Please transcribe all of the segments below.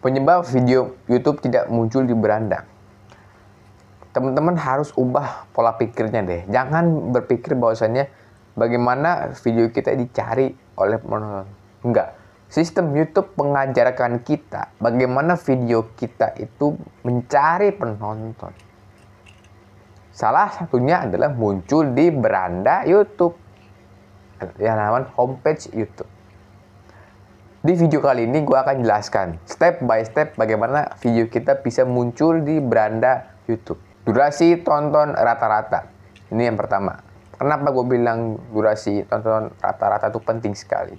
Penyebab video YouTube tidak muncul di beranda. Teman-teman harus ubah pola pikirnya deh. Jangan berpikir bahwasannya bagaimana video kita dicari oleh penonton. Enggak. Sistem YouTube mengajarkan kita bagaimana video kita itu mencari penonton. Salah satunya adalah muncul di beranda YouTube. Yang namanya homepage YouTube. Di video kali ini gue akan jelaskan step by step bagaimana video kita bisa muncul di beranda YouTube. Durasi tonton rata-rata. Ini yang pertama. Kenapa gue bilang durasi tonton rata-rata itu penting sekali?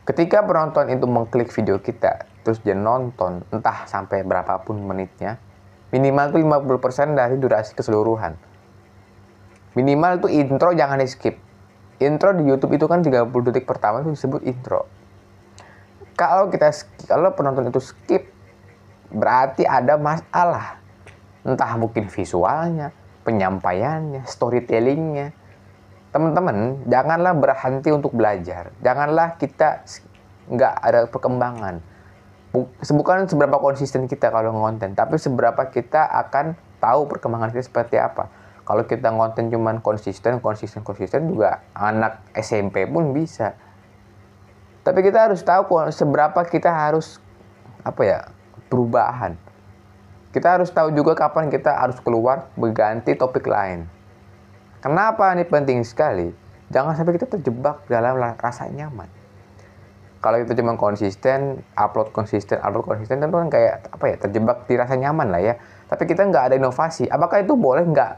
Ketika penonton itu mengklik video kita, terus dia nonton, entah sampai berapapun menitnya, minimal tuh 50% dari durasi keseluruhan. Minimal tuh intro jangan di skip. Intro di YouTube itu kan 30 detik pertama itu disebut intro. Kalau penonton itu skip, berarti ada masalah. Entah mungkin visualnya, penyampaiannya, storytellingnya. Teman-teman, janganlah berhenti untuk belajar. Janganlah kita nggak ada perkembangan. Bukan seberapa konsisten kita kalau ngonten, tapi seberapa kita akan tahu perkembangan kita seperti apa. Kalau kita ngonten cuman konsisten juga anak SMP pun bisa. Tapi kita harus tahu seberapa kita harus perubahan. Kita harus tahu juga kapan kita harus keluar berganti topik lain. Kenapa ini penting sekali? Jangan sampai kita terjebak dalam rasa nyaman. Kalau kita cuma konsisten, upload konsisten, tentu kan kayak terjebak di rasa nyaman lah ya. Tapi kita nggak ada inovasi. Apakah itu boleh? Nggak.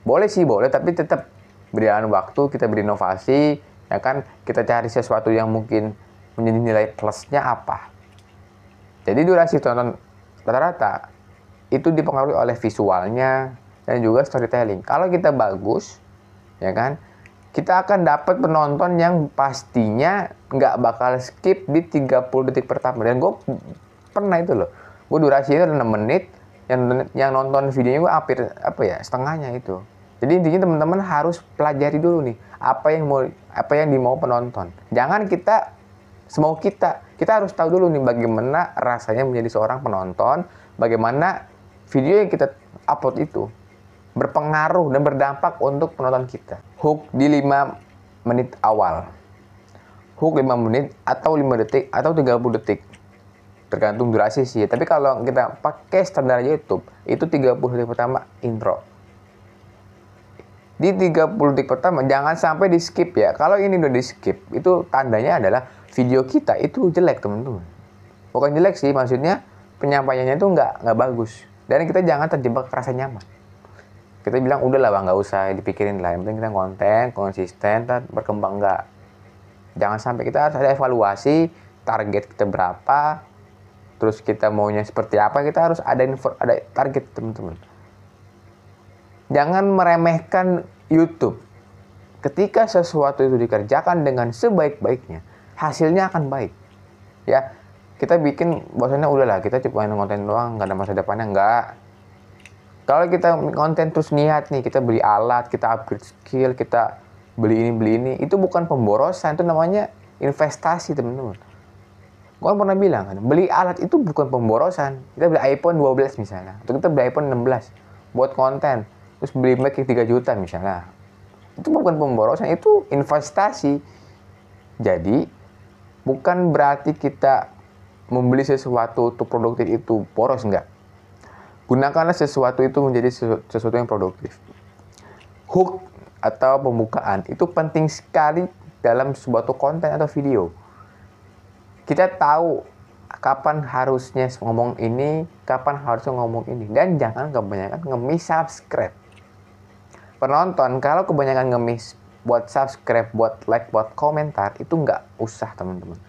Boleh sih, boleh. Tapi tetap berikan waktu, kita berinovasi. Ya kan, kita cari sesuatu yang mungkin menjadi nilai plusnya apa. Jadi durasi tonton rata-rata itu dipengaruhi oleh visualnya dan juga storytelling. Kalau kita bagus, ya kan, kita akan dapat penonton yang pastinya nggak bakal skip di 30 detik pertama. Dan gue pernah itu loh, gue durasi itu 6 menit, yang nonton videonya gue hampir setengahnya itu. Jadi intinya teman-teman harus pelajari dulu nih apa yang dimau penonton. Jangan kita semau kita. Kita harus tahu dulu nih bagaimana rasanya menjadi seorang penonton, bagaimana video yang kita upload itu berpengaruh dan berdampak untuk penonton kita. Hook di 5 menit awal. Hook 5 menit atau 5 detik atau 30 detik. Tergantung durasi sih. Tapi kalau kita pakai standar YouTube, itu 30 detik pertama intro. Di 30 detik pertama jangan sampai di skip ya. Kalau ini udah di skip, itu tandanya adalah video kita itu jelek, teman-teman. Bukan jelek sih, maksudnya penyampaiannya itu nggak bagus. Dan kita jangan terjebak rasa nyaman. Kita bilang udahlah bang, nggak usah dipikirin lah. Yang penting kita konten, konsisten, berkembang nggak. Jangan sampai kita harus ada evaluasi, target kita berapa, terus kita maunya seperti apa, kita harus ada target, teman-teman. Jangan meremehkan YouTube. Ketika sesuatu itu dikerjakan dengan sebaik-baiknya, hasilnya akan baik. Ya, kita bikin bahwasannya udahlah kita cuma ngonten doang, nggak ada masa depannya, nggak. Kalau kita konten terus niat nih, kita beli alat, kita upgrade skill, kita beli ini, itu bukan pemborosan, itu namanya investasi, teman-teman. Gue pernah bilang kan, beli alat itu bukan pemborosan. Kita beli iPhone 12 misalnya, atau kita beli iPhone 16 buat konten. Terus beli Mac 3 juta misalnya. Itu bukan pemborosan, itu investasi. Jadi, bukan berarti kita membeli sesuatu untuk produktif itu boros, enggak. Gunakanlah sesuatu itu menjadi sesuatu yang produktif. Hook atau pembukaan itu penting sekali dalam suatu konten atau video. Kita tahu kapan harusnya ngomong ini, kapan harusnya ngomong ini. Dan jangan kebanyakan ngemis subscribe. Penonton kalau kebanyakan ngemis buat subscribe, buat like, buat komentar, itu nggak usah, teman-teman.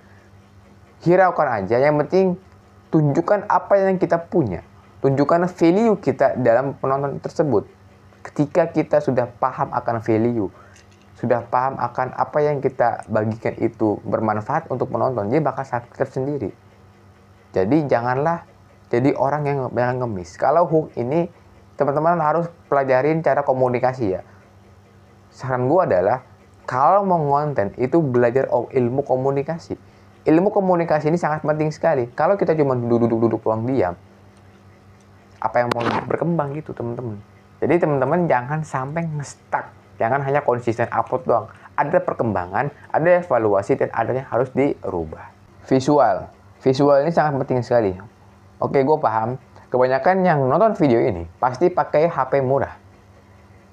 Hiraukan aja, yang penting tunjukkan apa yang kita punya. Tunjukkan value kita dalam penonton tersebut. Ketika kita sudah paham akan value, sudah paham akan apa yang kita bagikan itu bermanfaat untuk penonton, dia bakal subscribe sendiri. Jadi janganlah jadi orang yang banyak ngemis. Kalau hook ini, teman-teman harus pelajarin cara komunikasi ya. Saran gue adalah, kalau mau ngonten itu belajar ilmu komunikasi. ilmu komunikasi ini sangat penting sekali. Kalau kita cuma duduk pulang diam, apa yang mau berkembang gitu teman-teman. Jadi teman-teman jangan sampai ngestak, jangan hanya konsisten upload doang. Ada perkembangan, ada evaluasi, dan ada yang harus dirubah. Visual ini sangat penting sekali. Oke, gue paham. Kebanyakan yang nonton video ini pasti pakai HP murah.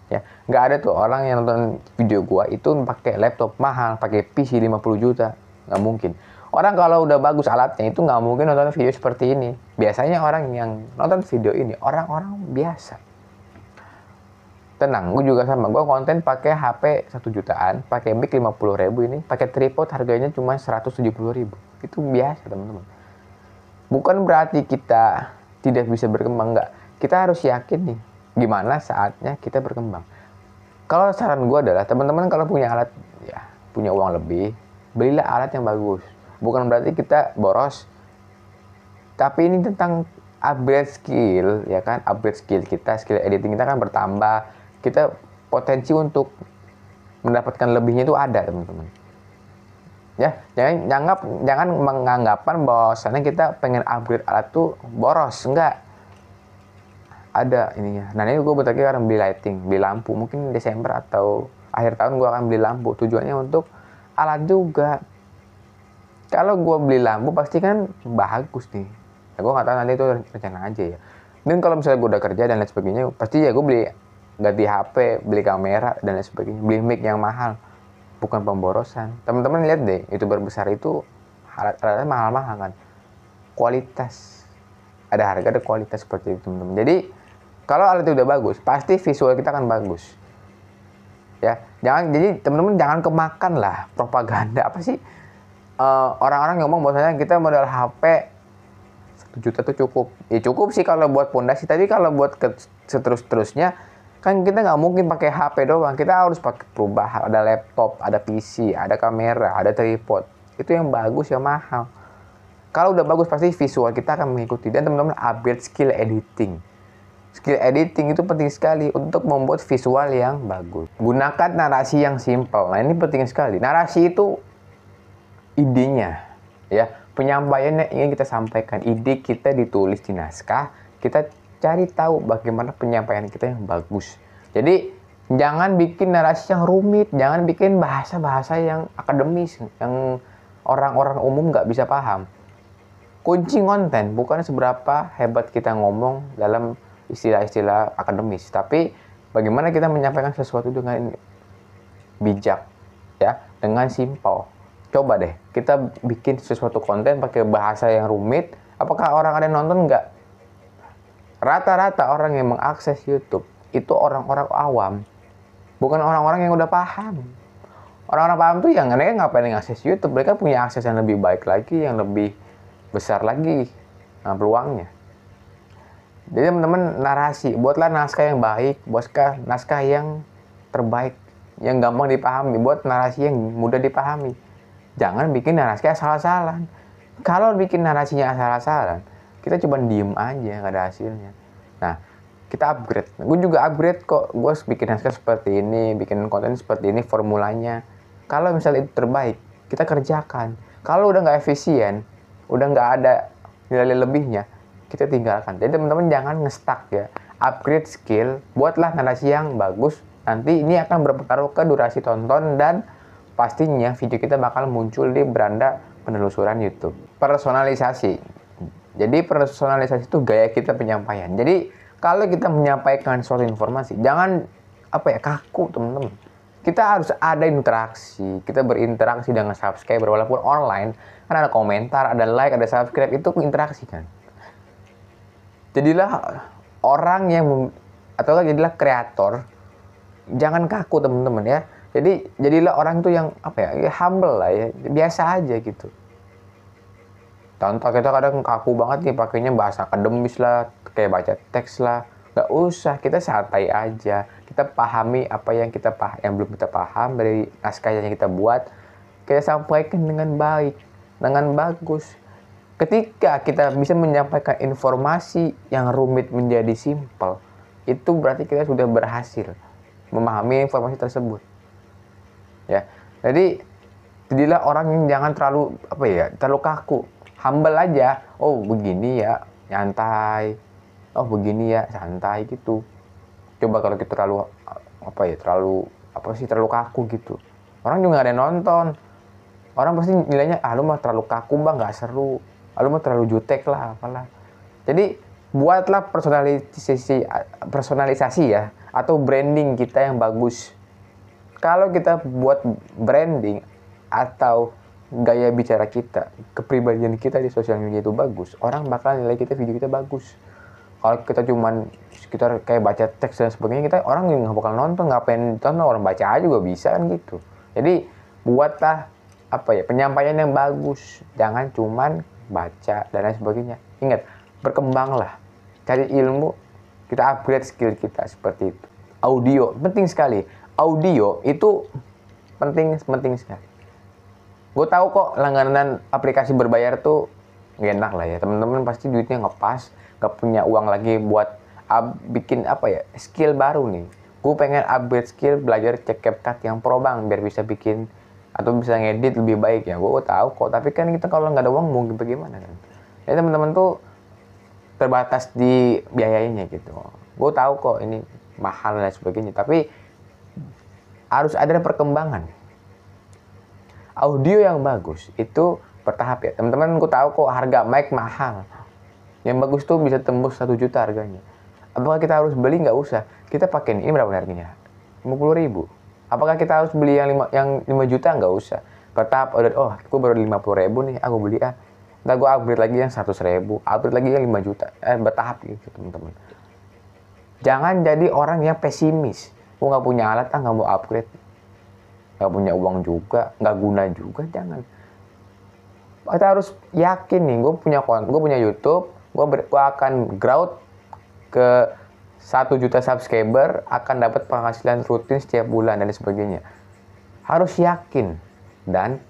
Ya, nggak ada tuh orang yang nonton video gue itu pakai laptop mahal, pakai PC 50 juta. Nggak mungkin. Orang kalau udah bagus alatnya itu nggak mungkin nonton video seperti ini. Biasanya orang yang nonton video ini orang-orang biasa. Tenang, gue juga sama. Gue konten pakai HP 1 jutaan, pakai mic 50 ribu ini, pakai tripod harganya cuma 170 ribu. Itu biasa teman-teman. Bukan berarti kita tidak bisa berkembang, enggak. Kita harus yakin nih, gimana saatnya kita berkembang. Kalau saran gue adalah, teman-teman kalau punya alat, ya punya uang lebih, belilah alat yang bagus. Bukan berarti kita boros, tapi ini tentang upgrade skill, ya kan? Upgrade skill kita, skill editing kita kan bertambah. Kita potensi untuk mendapatkan lebihnya itu ada, teman-teman. Ya, jangan menganggapan bahwasannya kita pengen upgrade alat tuh boros, enggak. Ada ininya. Nah, ini gue bentar lagi akan beli lighting, beli lampu. Mungkin Desember atau akhir tahun gue akan beli lampu. Tujuannya untuk alat juga. Kalau gue beli lampu pasti kan bagus nih. Ya, gue nggak tahu nanti itu rencana aja ya. Dan kalau misalnya gue udah kerja dan lain sebagainya, pasti ya gue beli ganti HP, beli kamera dan lain sebagainya, beli mic yang mahal. Bukan pemborosan. Teman-teman lihat deh, YouTuber besar itu alat-alatnya mahal-mahal kan. Kualitas. Ada harga, ada kualitas seperti itu, teman-teman. Jadi, kalau alatnya udah bagus, pasti visual kita akan bagus. Ya, jadi teman-teman jangan kemakan lah propaganda. Apa sih? Orang-orang ngomong bahwasanya kita modal HP 1 juta tuh cukup. Ya cukup sih kalau buat pondasi, tapi kalau buat seterusnya kan kita nggak mungkin pakai HP doang. Kita harus pakai perubahan, ada laptop, ada PC, ada kamera, ada tripod. Itu yang bagus, yang mahal. Kalau udah bagus pasti visual kita akan mengikuti. Dan teman-teman upgrade skill editing. Skill editing itu penting sekali untuk membuat visual yang bagus. Gunakan narasi yang simple. Nah, ini penting sekali. Narasi itu idenya, ya, penyampaiannya ingin kita sampaikan. Ide kita ditulis di naskah, kita cari tahu bagaimana penyampaian kita yang bagus. Jadi jangan bikin narasi yang rumit, jangan bikin bahasa-bahasa yang akademis, yang orang-orang umum nggak bisa paham. Kunci konten bukan seberapa hebat kita ngomong dalam istilah-istilah akademis, tapi bagaimana kita menyampaikan sesuatu dengan bijak, ya, dengan simpel. Coba deh, kita bikin sesuatu konten pakai bahasa yang rumit, apakah orang ada yang nonton nggak? Rata-rata orang yang mengakses YouTube itu orang-orang awam, bukan orang-orang yang udah paham. Orang-orang paham tuh yang mereka ngapain ngakses YouTube, mereka punya akses yang lebih baik lagi, yang lebih besar lagi peluangnya. Jadi teman-teman, narasi, buatlah naskah yang baik, buatlah naskah yang terbaik, yang gampang dipahami, buat narasi yang mudah dipahami. Jangan bikin narasi asal-asalan. Kalau bikin narasinya asal-asalan, kita cuma diem aja, nggak ada hasilnya. Nah, kita upgrade. Gue juga upgrade kok. Gue bikin naskah seperti ini, bikin konten seperti ini, formulanya. Kalau misalnya itu terbaik, kita kerjakan. Kalau udah nggak efisien, udah nggak ada nilai lebihnya, kita tinggalkan. Jadi teman-teman jangan ngestak ya. Upgrade skill, buatlah narasi yang bagus. Nanti ini akan berpengaruh ke durasi tonton dan pastinya video kita bakal muncul di beranda penelusuran YouTube. Personalisasi. Jadi personalisasi itu gaya kita penyampaian. Jadi kalau kita menyampaikan suatu informasi, jangan kaku, teman-teman. Kita harus ada interaksi. Kita berinteraksi dengan subscriber walaupun online. Kan ada komentar, ada like, ada subscribe, itu interaksi kan. Jadilah orang yang jadilah kreator. Jangan kaku, teman-teman ya. Jadi jadilah orang itu yang humble lah ya, biasa aja gitu. Contoh kita kadang kaku banget nih pakainya bahasa akademis lah, kayak baca teks lah. Gak usah, kita santai aja. Kita pahami apa yang belum kita paham dari naskah yang kita buat. Kita sampaikan dengan baik, dengan bagus. Ketika kita bisa menyampaikan informasi yang rumit menjadi simpel, itu berarti kita sudah berhasil memahami informasi tersebut. Ya, jadi Jadilah orang yang jangan terlalu terlalu kaku. Humble aja. Oh begini ya, nyantai. Oh begini ya, santai gitu. Coba kalau kita terlalu terlalu kaku gitu. Orang juga gak ada yang nonton. Orang pasti nilainya, lu mah terlalu kaku bang, gak seru. Lu mah terlalu jutek lah, apalah. Jadi buatlah personalisasi ya, atau branding kita yang bagus. Kalau kita buat branding atau gaya bicara kita, kepribadian kita di sosial media itu bagus, orang bakal nilai kita, video kita bagus. Kalau kita cuman sekitar kayak baca teks dan sebagainya, orang nggak bakal nonton. Ngapain nonton, orang baca aja juga bisa kan gitu. Jadi buatlah penyampaian yang bagus, jangan cuman baca dan lain sebagainya. Ingat, berkembanglah, cari ilmu, kita upgrade skill kita seperti itu. Audio penting sekali. Audio itu penting sekali. Gue tahu kok langganan aplikasi berbayar tuh gak enak lah ya. Teman-teman pasti duitnya ngepas, gak punya uang lagi buat bikin skill baru nih. Gue pengen upgrade skill, belajar cek CapCut yang pro bang, biar bisa bikin atau bisa ngedit lebih baik ya. Gue tahu kok, tapi kan kita kalau nggak ada uang mungkin bagaimana kan. Jadi teman-teman tuh terbatas di biayanya gitu. Gue tahu kok ini mahal dan sebagainya, tapi harus ada perkembangan. Audio yang bagus itu bertahap ya. Teman-teman, gue tahu kok harga mic mahal. Yang bagus tuh bisa tembus 1 juta harganya. Apakah kita harus beli? Nggak usah. Kita pakai ini berapa harganya? 50.000. Apakah kita harus beli yang 5 juta? Nggak usah. Bertahap, gue baru 50.000 nih, aku beli Ntar gue upgrade lagi yang 100.000, upgrade lagi yang 5 juta. Bertahap gitu teman-teman. Jangan jadi orang yang pesimis. Gue nggak punya alat, nggak mau upgrade. Nggak punya uang juga, nggak guna juga, jangan. Kita harus yakin nih, gue punya YouTube, gue akan growth ke 1 juta subscriber, akan dapat penghasilan rutin setiap bulan dan sebagainya. Harus yakin. Dan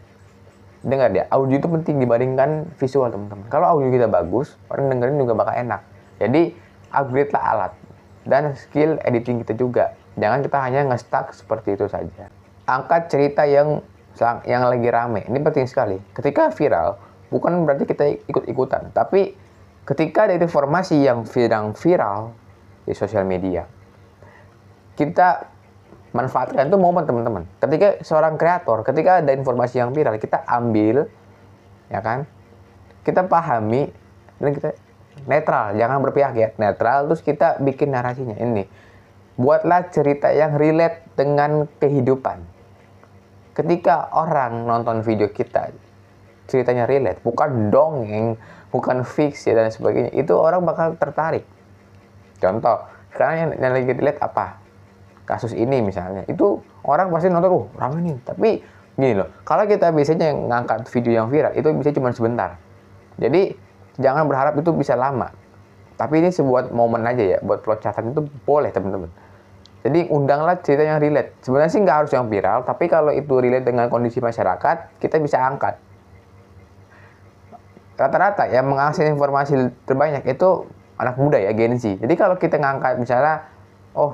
dengar ya, audio itu penting dibandingkan visual teman-teman. Kalau audio kita bagus, orang dengerin juga bakal enak. Jadi upgrade lah alat dan skill editing kita juga. Jangan kita hanya nge-stuck seperti itu saja. Angkat cerita yang lagi rame. Ini penting sekali. Ketika viral, bukan berarti kita ikut-ikutan, tapi ketika ada informasi yang sedang viral di sosial media, kita manfaatkan itu momen teman-teman. Ketika seorang kreator, ketika ada informasi yang viral, kita ambil, ya kan? Kita pahami dan kita netral, jangan berpihak ya, netral. Terus kita bikin narasinya ini. Buatlah cerita yang relate dengan kehidupan. Ketika orang nonton video kita, ceritanya relate, bukan dongeng, bukan fiksi dan sebagainya, itu orang bakal tertarik. Contoh, sekarang yang lagi relate apa? Kasus ini misalnya, itu orang pasti nonton, ramai nih. Tapi gini loh, kalau kita biasanya ngangkat video yang viral, itu bisa cuma sebentar. Jadi jangan berharap itu bisa lama. Tapi ini sebuah momen aja ya, buat pelocatan itu boleh teman-teman. Jadi undanglah cerita yang relate. Sebenarnya sih nggak harus yang viral, tapi kalau itu relate dengan kondisi masyarakat, kita bisa angkat. Rata-rata yang mengakses informasi terbanyak itu anak muda ya, Gen Z. Jadi kalau kita ngangkat misalnya,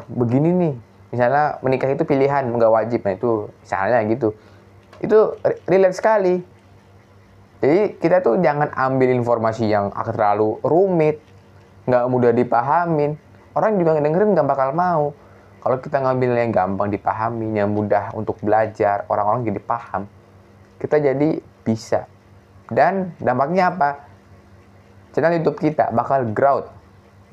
begini nih, misalnya menikah itu pilihan, nggak wajib, nah itu misalnya gitu. Itu relate sekali. Jadi kita tuh jangan ambil informasi yang terlalu rumit, nggak mudah dipahamin. Orang juga dengerin nggak bakal mau. Kalau kita ngambil yang gampang dipahami, yang mudah untuk belajar, orang-orang jadi paham, kita jadi bisa. Dan dampaknya apa? Channel YouTube kita bakal growth,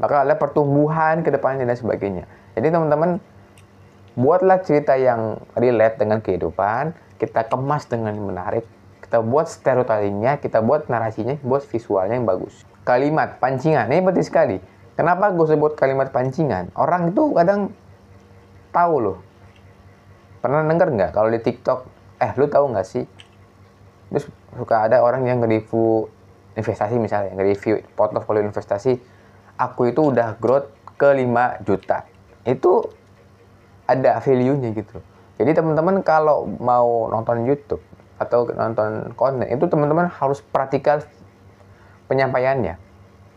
bakal ada pertumbuhan ke depannya dan sebagainya. Jadi teman-teman, buatlah cerita yang relate dengan kehidupan, kita kemas dengan menarik, kita buat storytellingnya, kita buat narasinya, buat visualnya yang bagus. Kalimat pancingan, ini penting sekali. Kenapa gue sebut kalimat pancingan? Orang itu kadang tahu loh. Pernah denger nggak kalau di TikTok, lu tahu nggak sih? Terus suka ada orang yang nge-review investasi misalnya, nge-review portofolio investasi, aku itu udah growth ke 5 juta. Itu ada value-nya gitu. Jadi teman-teman kalau mau nonton YouTube atau nonton konten, itu teman-teman harus praktikal penyampaiannya.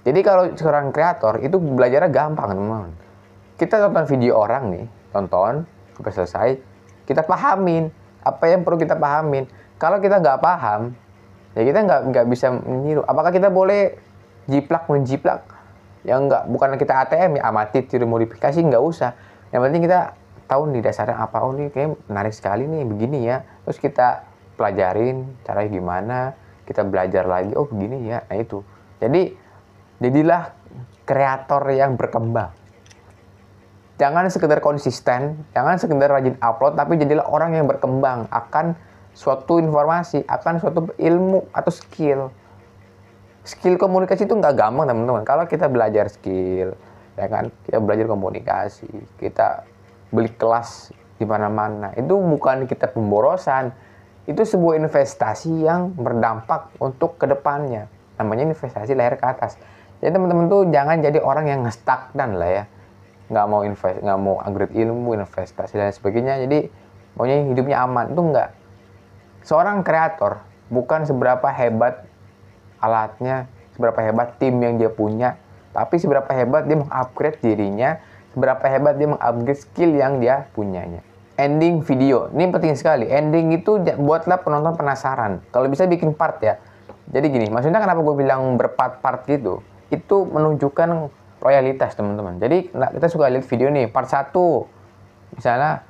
Jadi kalau seorang kreator, itu belajarnya gampang teman-teman. Kita nonton video orang nih, tonton sampai selesai, kita pahamin apa yang perlu kita pahamin. Kalau kita nggak paham, ya kita nggak bisa meniru. Apakah kita boleh menjiplak? Ya nggak, bukan kita ATM ya, amati tiru modifikasi, nggak usah. Yang penting kita tahu nih dasarnya apa. Oh ini kayak menarik sekali nih, begini ya. Terus kita pelajarin caranya gimana, kita belajar lagi, oh begini ya. Nah itu. Jadi jadilah kreator yang berkembang. Jangan sekedar konsisten, jangan sekedar rajin upload, tapi jadilah orang yang berkembang akan suatu informasi, akan suatu ilmu atau skill. Skill komunikasi itu nggak gampang, teman-teman. Kalau kita belajar skill, ya kan, kita belajar komunikasi, kita beli kelas di mana-mana, itu bukan kita pemborosan, itu sebuah investasi yang berdampak untuk kedepannya. Namanya investasi leher ke atas. Jadi teman-teman tuh jangan jadi orang yang stagnan lah ya. Nggak mau upgrade ilmu, investasi dan sebagainya. Jadi maunya hidupnya aman, itu enggak. Seorang kreator bukan seberapa hebat alatnya, seberapa hebat tim yang dia punya, tapi seberapa hebat dia mengupgrade dirinya, seberapa hebat dia mengupgrade skill yang dia punyanya. Ending video, ini penting sekali. Ending itu buatlah penonton penasaran. Kalau bisa bikin part ya. Jadi gini, maksudnya kenapa gue bilang berpart-part gitu, itu menunjukkan loyalitas, teman-teman. Jadi kita suka lihat video nih, part 1. Misalnya,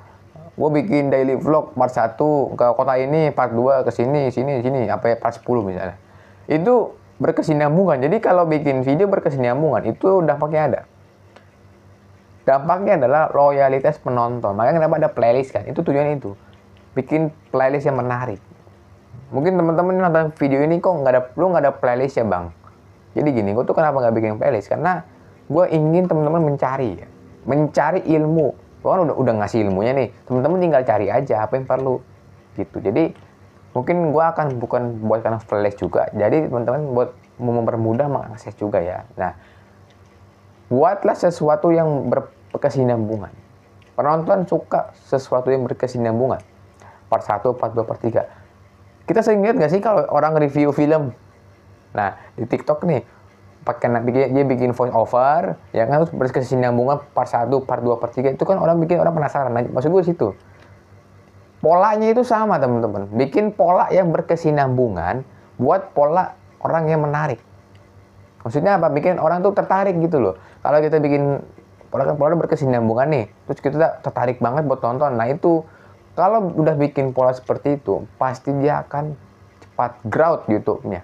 gue bikin daily vlog part 1 ke kota ini, part 2 ke sini, sampai part 10 misalnya. Itu berkesinambungan. Jadi kalau bikin video berkesinambungan, itu dampaknya ada. Dampaknya adalah loyalitas penonton. Makanya kenapa ada playlist kan? Itu tujuannya itu. Bikin playlist yang menarik. Mungkin teman-teman nonton video ini kok lu nggak ada playlist ya bang? Jadi gini, gue tuh kenapa nggak bikin playlist? Karena gue ingin teman-teman mencari ilmu. Gue kan udah ngasih ilmunya nih, teman-teman tinggal cari aja apa yang perlu gitu. Jadi mungkin gue akan bukan buatkan playlist juga, jadi teman-teman buat mempermudah mengakses juga ya. Nah, buatlah sesuatu yang berkesinambungan. Penonton suka sesuatu yang berkesinambungan. Part 1, part 2, part 3. Kita sering lihat nggak sih kalau orang review film? Nah, di TikTok nih, dia bikin voice over, ya kan, terus berkesinambungan part 1, part 2, part 3, itu kan orang penasaran. Nah, maksud gue situ. Polanya itu sama, teman-teman. Bikin pola yang berkesinambungan, buat pola orang yang menarik. Maksudnya apa? Bikin orang tuh tertarik gitu loh. Kalau kita bikin pola berkesinambungan nih, terus kita tertarik banget buat tonton. Nah, itu kalau udah bikin pola seperti itu, pasti dia akan cepat growth YouTube-nya.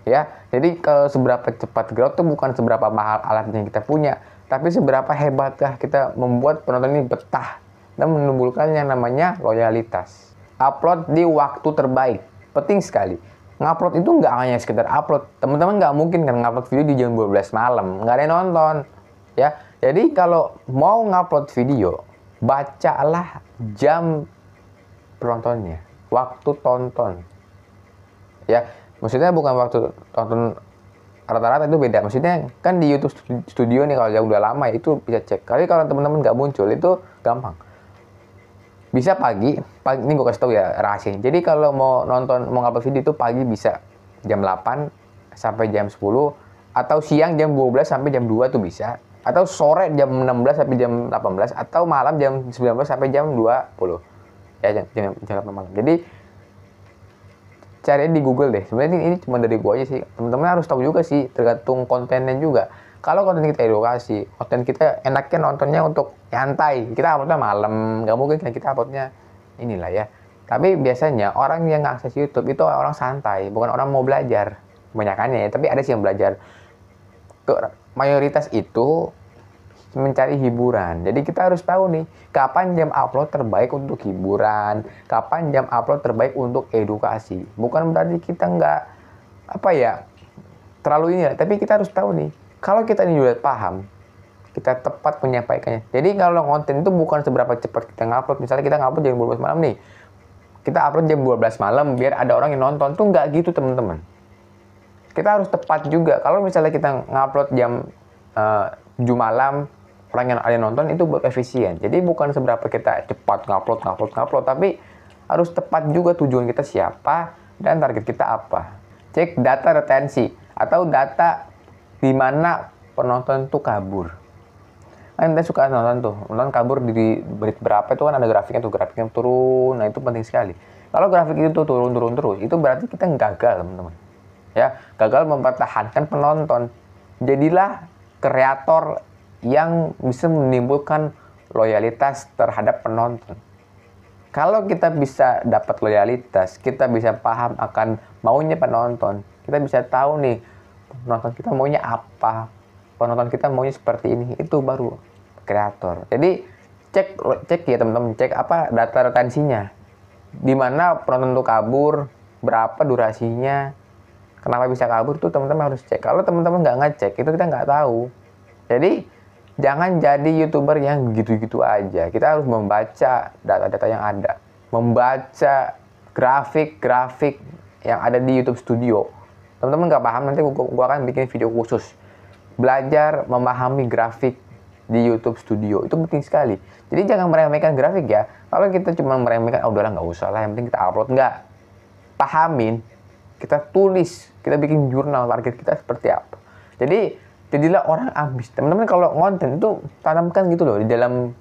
Ya, jadi kalau seberapa cepat growth itu bukan seberapa mahal alat yang kita punya, tapi seberapa hebatkah kita membuat penonton ini betah dan menimbulkan yang namanya loyalitas. Upload di waktu terbaik, penting sekali. Ngupload itu nggak hanya sekedar upload. Teman-teman nggak mungkin kan ngupload video di jam 12 malam, nggak ada yang nonton. Ya, jadi kalau mau ngupload video, bacalah jam penontonnya, waktu tonton. Ya, maksudnya bukan waktu tonton rata-rata, itu beda. Maksudnya kan di YouTube Studio nih, kalau yang udah lama ya, itu bisa cek. Kali kalau teman-teman nggak muncul, itu gampang. Bisa pagi ini gue kasih tau ya rahasia. Jadi kalau mau ngupload video itu pagi bisa jam 8 sampai jam 10, atau siang jam 12 sampai jam 2 tuh bisa, atau sore jam 16 sampai jam 18, atau malam jam 19 sampai jam 20. Ya, jam 8 malam. Jadi cari di Google deh. Sebenarnya ini cuma dari gue aja sih. Teman-teman harus tahu juga sih, tergantung kontennya juga. Kalau konten kita edukasi, konten kita enaknya nontonnya untuk nyantai. Kita uploadnya malam, nggak mungkin kan kita uploadnya inilah ya. Tapi biasanya orang yang ngakses YouTube itu orang santai, bukan orang mau belajar. Kebanyakannya ya, tapi ada sih yang belajar. Mayoritas itu mencari hiburan. Jadi kita harus tahu nih, kapan jam upload terbaik untuk hiburan, kapan jam upload terbaik untuk edukasi. Bukan berarti kita nggak terlalu ini ya, tapi kita harus tahu nih, kalau kita ini udah paham, kita tepat menyampaikannya. Jadi kalau konten itu bukan seberapa cepat kita ngupload. Misalnya kita ngupload jam 12 malam nih, kita upload jam 12 malam biar ada orang yang nonton. Tuh nggak gitu, teman-teman. Kita harus tepat juga. Kalau misalnya kita ngupload jam 7 malam, orang yang ada nonton, itu efisien. Jadi bukan seberapa kita cepat ngupload, tapi harus tepat juga tujuan kita siapa dan target kita apa. Cek data retensi atau data di mana penonton tuh kabur. Kan kita suka nonton kabur di menit berapa, itu kan ada grafiknya tuh, grafiknya turun. Nah, itu penting sekali. Kalau grafik itu tuh turun terus, itu berarti kita gagal, teman-teman. Ya, gagal mempertahankan penonton. Jadilah kreator yang bisa menimbulkan loyalitas terhadap penonton. Kalau kita bisa dapat loyalitas, kita bisa paham akan maunya penonton, kita bisa tahu nih penonton kita maunya apa, penonton kita maunya seperti ini, itu baru kreator. Jadi cek ya teman-teman, cek apa data retensinya, di mana penonton itu kabur, berapa durasinya, kenapa bisa kabur tuh teman-teman harus cek. Kalau teman-teman nggak ngecek, itu kita nggak tahu. Jadi jangan jadi YouTuber yang gitu-gitu aja. Kita harus membaca data-data yang ada, membaca grafik-grafik yang ada di YouTube Studio. Teman-teman nggak paham, nanti gua akan bikin video khusus belajar memahami grafik di YouTube Studio. Itu penting sekali. Jadi jangan meremehkan grafik ya. Kalau kita cuma meremehkan, udahlah nggak usah lah, yang penting kita upload. Nggak. Pahamin, kita tulis, kita bikin jurnal target kita seperti apa. Jadi jadilah orang ambis. Teman-teman kalau ngonten itu tanamkan gitu loh di dalam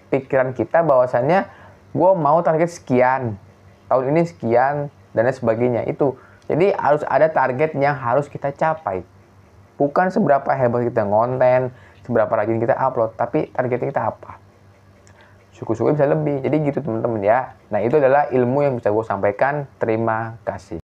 pikiran kita bahwasannya gue mau target sekian, tahun ini sekian, dan lain sebagainya itu. Jadi harus ada target yang harus kita capai. Bukan seberapa hebat kita ngonten, seberapa rajin kita upload, tapi targetnya kita apa. Syukur-syukur bisa lebih. Jadi gitu teman-teman ya. Nah itu adalah ilmu yang bisa gue sampaikan. Terima kasih.